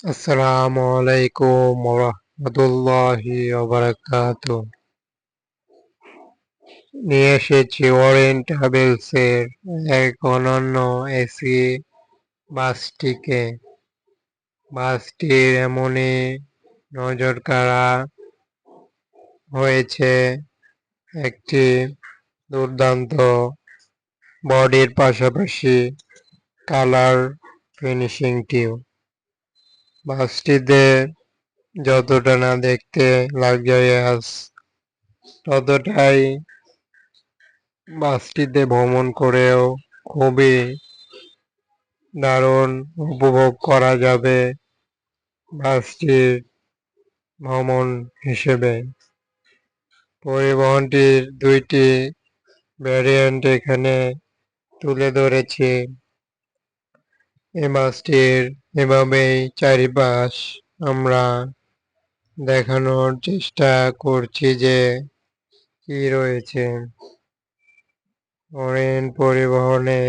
আসসালামু আলাইকুম ওরহমতুল্লাহি ওবারাকাতুহ। নিয়ে এসেছি ওরিয়েন্ট ট্রাভেলসের এক অনন্য এসি বাসটিকে। বাসটির এমনই নজরকাড়া হয়েছে একটি দুর্দান্ত বডির পাশাপাশি কালার ফিনিশিংটিও। বাসটিতে যতটা না দেখতে লাক্সারিয়াস, ততটাই বাসটিতে ভ্রমণ করেও খুবই দারুণ উপভোগ করা যাবে বাসটির ভ্রমণ হিসেবে। পরিবহনটির দুইটি ভ্যারিয়েন্ট এখানে তুলে ধরেছি। এই বাসটির এভাবেই চারিপাশ আমরা দেখানোর চেষ্টা করছি যে কি রয়েছে। ওরিয়েন্ট পরিবহনে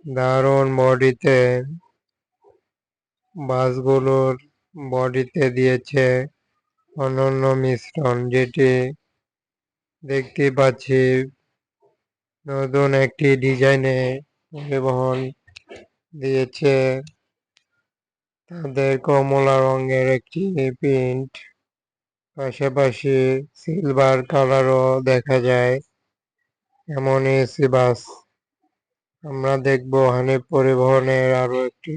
দারুণ বডিতে বাসগুলোর বডিতে দিয়েছে অনন্য মিশ্রণ, যেটি দেখতে পাচ্ছি নতুন একটি ডিজাইনে পরিবহন দিয়েছে। তাদের কমলা রঙের একটি প্রিন্ট, পাশাপাশি সিলভার কালারও দেখা যায়। এমন এসি বাস আমরা দেখবো হানিফ পরিবহনের আরো একটি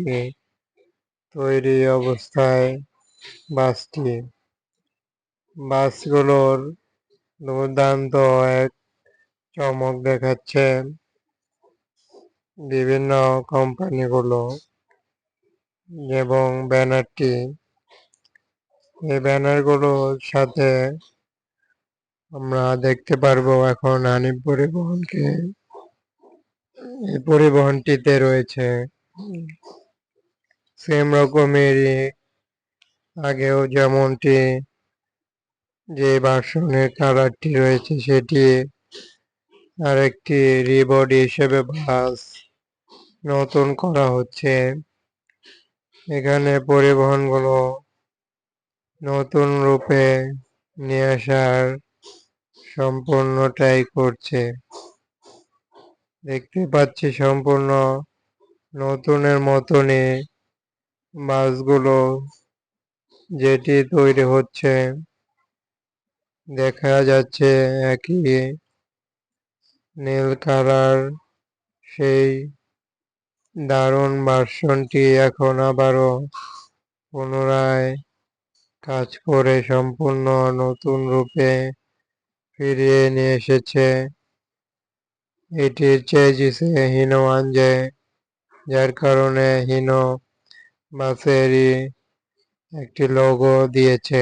তৈরি অবস্থায় বাসটি। বাসগুলোর দুর্দান্ত এক চমক দেখাচ্ছে বিভিন্ন কোম্পানিগুলো, এবং ব্যানারটি, এই ব্যানারগুলোর সাথে আমরা দেখতে পারবো এখন হানিফ পরিবহনকে। এই পরিবহনটিতে রয়েছে সেম রকমেরই আগেও যেমনটি যে ভার্সনের কালারটি রয়েছে সেটি আরেকটি রিবডি হিসেবে বাস নতুন করা হচ্ছে। এখানে পরিবহনগুলো নতুন রূপে নিয়ে আসার সম্পূর্ণটাই করছে। দেখতে পাচ্ছি সম্পূর্ণ নতুনের মতনই বাসগুলো যেটি তৈরি হচ্ছে। দেখা যাচ্ছে একই নীল কালার, সেই দারুণ ভার্সনটি এখন আবারও পুনরায় কাজ করে সম্পূর্ণ নতুন রূপে ফিরিয়ে নিয়ে এসেছে। এটির চেজিসে হিনো আনজে, যার কারণে হিনো বাসেরই একটি লোগো দিয়েছে।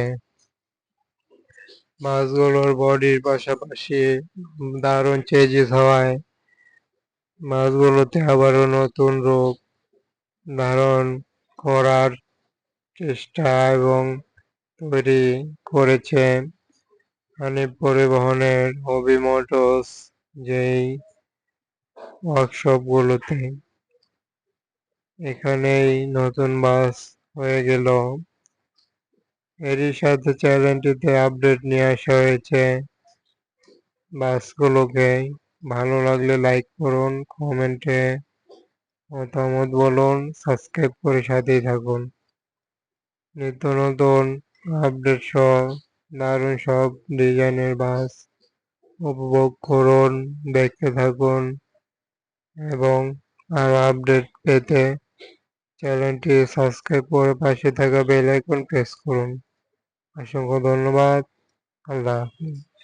বাসগুলোর বডির পাশাপাশি দারুণ চেঞ্জেস হওয়ায় বাসগুলোতে আবারও নতুন রূপ ধারণ করার চেষ্টা এবং তৈরি করেছে হানিফ পরিবহনের হবি মোটরস যেই ওয়ার্কশপগুলোতে। এখানেই নতুন বাস হয়ে গেল। এরই সাথে চ্যানেলটিতে আপডেট নিয়ে আসা হয়েছে বাসগুলোকে। ভালো লাগলে লাইক করুন, কমেন্টে মতামত বলুন, সাবস্ক্রাইব করে সাথেই থাকুন। নিত্য নতুন আপডেট সহ দারুণ সব ডিজাইনের বাস উপভোগ করুন, দেখতে থাকুন, এবং আরো আপডেট পেতে চ্যানেলটি সাবস্ক্রাইব করে পাশে থাকা বেল আইকন প্রেস করুন। অসংখ্য ধন্যবাদ। আল্লাহ হাফিজ।